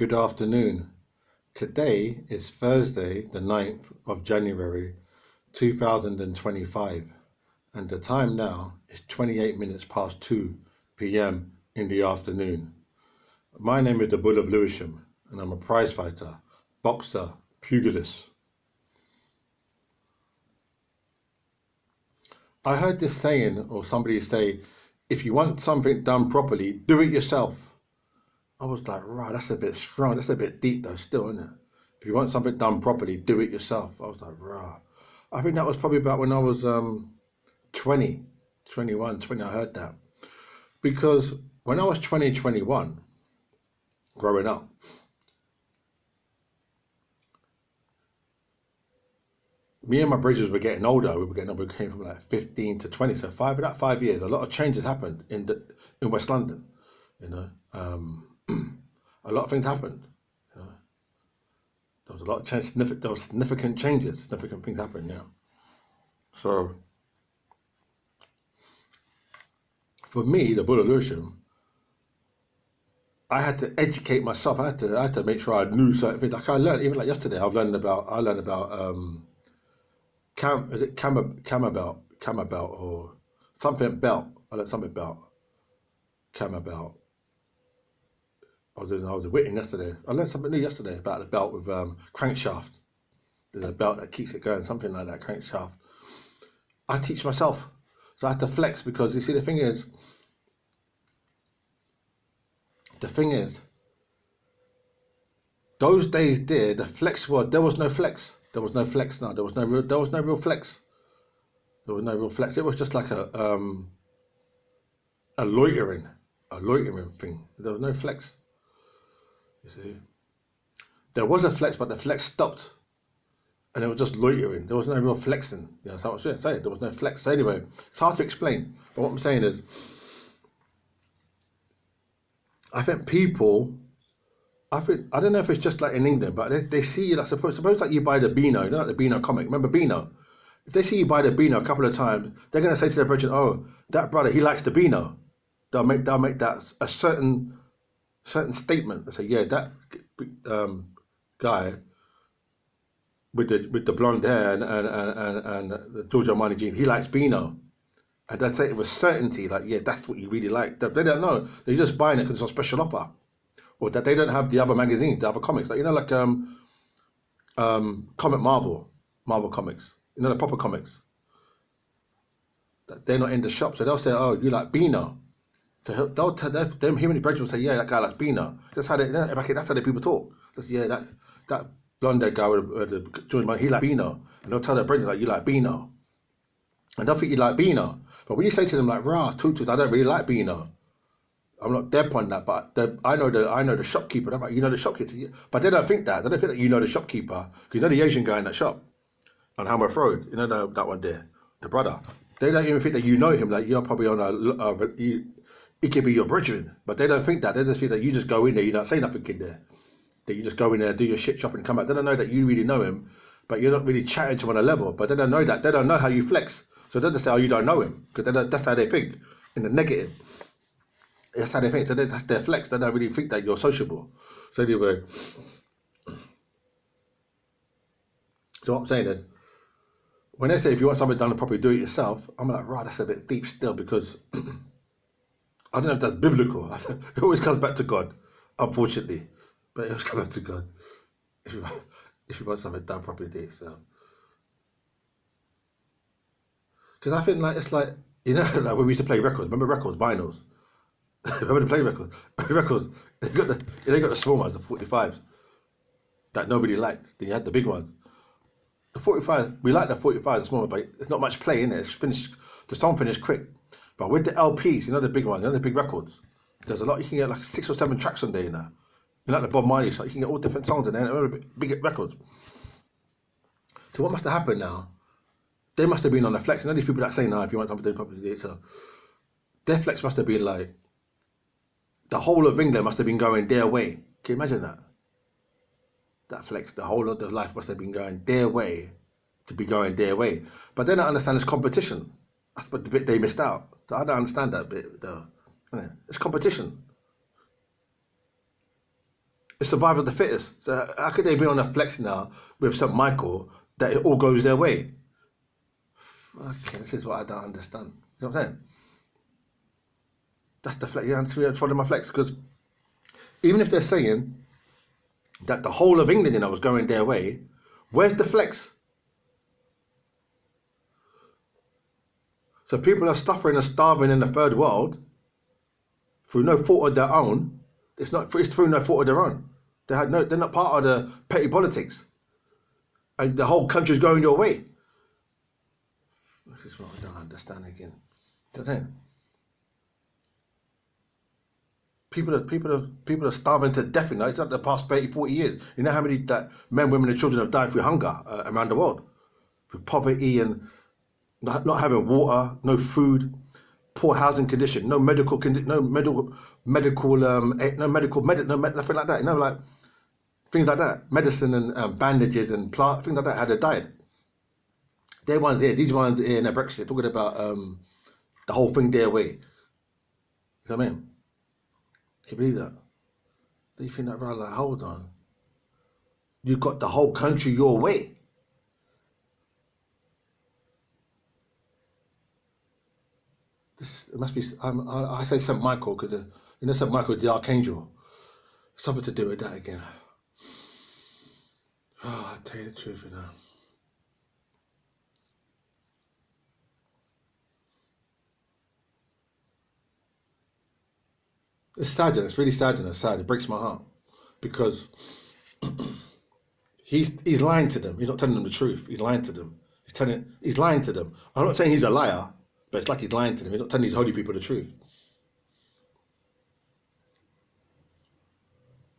Good afternoon. Today is Thursday, the 9th of January 2025, and the time now is 28 minutes past 2 p.m. in the afternoon. My name is the Bull of Lewisham, and I'm a prize fighter, boxer, pugilist. I heard this saying, or somebody say, if you want something done properly, do it yourself. I was like, right, that's a bit strong. That's a bit deep though, still, isn't it? If you want something done properly, do it yourself. I was like, right. I think that was probably about when I was 20, 21, 20, I heard that. Because when I was 20, 21, growing up, me and my brothers were getting older. We came from like 15 to 20. So in that 5 years, a lot of changes happened in West London, you know. A lot of things happened. You know. There was a lot of change, there was significant changes, significant things happened, yeah. So for me, the Bull of Lewisham, I had to educate myself. I had to make sure I knew certain things. Like I learned, even like yesterday, I learned about camel belt or something belt. I learned something about camel belt. I was waiting yesterday. I learned something new yesterday about the belt with crankshaft. There's a belt that keeps it going, something like that, crankshaft. I teach myself. So I had to flex because you see the thing is, those days there, there was no flex. There was no flex now. There was no real flex. There was no real flex. It was just like a loitering thing. There was no flex. You see, there was a flex, but the flex stopped, and it was just loitering. There was no real flexing. Yeah, that's what I was saying. There was no flex. So anyway, it's hard to explain. But what I'm saying is, I think I don't know if it's just like in England, but they see you like suppose like you buy the Beano, you know, like the Beano comic. Remember Beano? If they see you buy the Beano a couple of times, they're gonna say to their brethren, "Oh, that brother, he likes the Beano." They'll make that a certain statement. They say, "Yeah, that guy with the blonde hair and the Giorgio Armani jeans, he likes Beano." And they'd say it with certainty, like, "Yeah, that's what you really like." They don't know. They're just buying it because it's on special offer, or that they don't have the other magazines, the other comics, like like Comic Marvel comics, the proper comics. That they're not in the shop, so they'll say, "Oh, you like Beano?" So they'll tell them. Him and the brethren will say, "Yeah, that guy likes Beano." That's how the people talk. Just, yeah, that blonde guy with the joint, he like Beano, and they'll tell their brethren like, "You like Beano," and they'll think you like Beano. But when you say to them like, "Rah, tutus, I don't really like Beano," I'm not dead on that, but I know the shopkeeper. They're like, "You know the shopkeeper," but they don't think that. They don't think that you know the shopkeeper, because you know the Asian guy in that shop on Hamworth Road. You know that one there, the brother. They don't even think that you know him. Like you're probably on it could be your brethren, but they don't think that. They just think that you just go in there, you don't say nothing in there. That you just go in there, do your shit shop, and come out. They don't know that you really know him, but you're not really chatting to him on a level. But they don't know that. They don't know how you flex. So they just say, "Oh, you don't know him," because that's how they think in the negative. That's how they think. So that's their flex. They don't really think that you're sociable. So anyway, so what I'm saying is, when they say if you want something done properly, do it yourself, I'm like, right, that's a bit deep still, because I don't know if that's biblical. It always comes back to God, unfortunately. But it always comes back to God. If you, if you want something done properly, do it yourself. Because I think like it's like, like when we used to play records. Remember records, vinyls? Remember to play records? Records. They got the small ones, the 45s, that nobody liked. Then you had the big ones. The 45, we like the 45, the small one, but it's not much play in it. It's finished. The song finished quick. But with the LPs, the big ones, the big records, there's a lot. You can get like 6 or 7 tracks on there now. Like the Bob Marley, so you can get all different songs in there. Big records. So what must have happened now? They must have been on the flex. These people that say now, if you want something to do properly, so their flex must have been like the whole of England must have been going their way. Can you imagine that? That flex, the whole of their life must have been going their way to be going their way. But they don't understand it's competition. That's the bit they missed out. So I don't understand that bit though. It's competition. It's survival of the fittest. So how could they be on a flex now with St. Michael that it all goes their way? Okay, this is what I don't understand. You know what I'm saying? That's the flex. Yeah, I'm following my flex, because even if they're saying that the whole of England, was going their way, where's the flex? So people are suffering and starving in the third world through no fault of their own. It's through no fault of their own. They're not part of the petty politics, and the whole country's going your way. This is what I don't understand again. You know what I'm saying? People are starving to death now. It's like the past 30, 40 years. You know how many men, women, and children have died through hunger around the world, through poverty and not having water, no food, poor housing condition, no medical nothing like that. Like things like that, medicine and bandages and things like that. How they died. They're ones here. These ones here in the Brexit talking about the whole thing their way. You know what I mean? Can you believe that? Do you think that, right? Like, hold on. You got the whole country your way. It must be. I say St. Michael because St. Michael, the archangel. Something to do with that again. Oh, I tell you the truth, It's sad, it's really sad and it's sad. It breaks my heart because he's lying to them. He's not telling them the truth. He's lying to them. He's lying to them. I'm not saying he's a liar, but it's like he's lying to them. He's not telling these holy people the truth.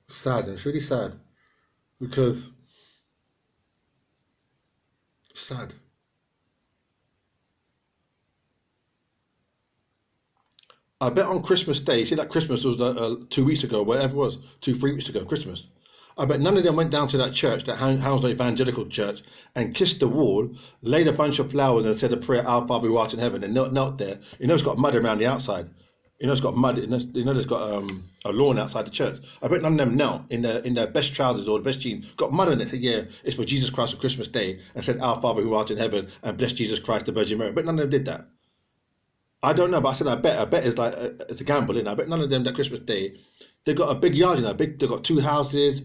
It's sad, and it's really sad because it's sad. I bet on Christmas Day, see that Christmas was 2 weeks ago, whatever it was, 3 weeks ago, Christmas. I bet none of them went down to that church, that Hounslow Evangelical Church, and kissed the wall, laid a bunch of flowers and said a prayer, Our Father who art in heaven, and knelt there. It's got mud around the outside. It's got mud, there's got a lawn outside the church. I bet none of them knelt in their best trousers or the best jeans, got mud on it, said, yeah, it's for Jesus Christ on Christmas Day, and said, Our Father who art in heaven, and bless Jesus Christ, the Virgin Mary. But none of them did that. I don't know, but I said I bet is like it's a gamble, I bet none of them that Christmas Day, they got a big yard, they got 2 houses,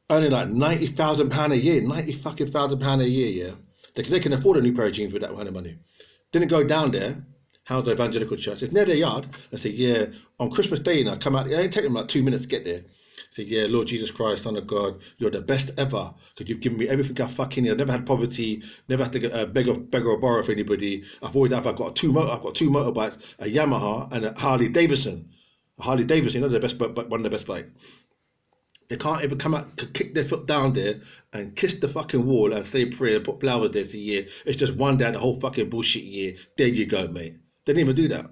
earning like £90,000 a year, £90,000 a year, yeah. They can afford a new pair of jeans with that kind of money. Didn't go down there, Hounslow Evangelical Church. It's near their yard. I said, yeah, on Christmas Day, come out. It only take them like 2 minutes to get there. I said, yeah, Lord Jesus Christ, Son of God, you're the best ever, because you've given me everything I fucking need. I've never had poverty, never had to get beg or borrow for anybody. I've got two motorbikes, a Yamaha and a Harley Davidson. They're the best, but one of the best bikes. They can't even come out, kick their foot down there and kiss the fucking wall and say prayer, put flowers there for a year. It's just one day the whole fucking bullshit year. There you go, mate. They didn't even do that.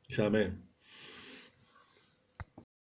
You see what I mean?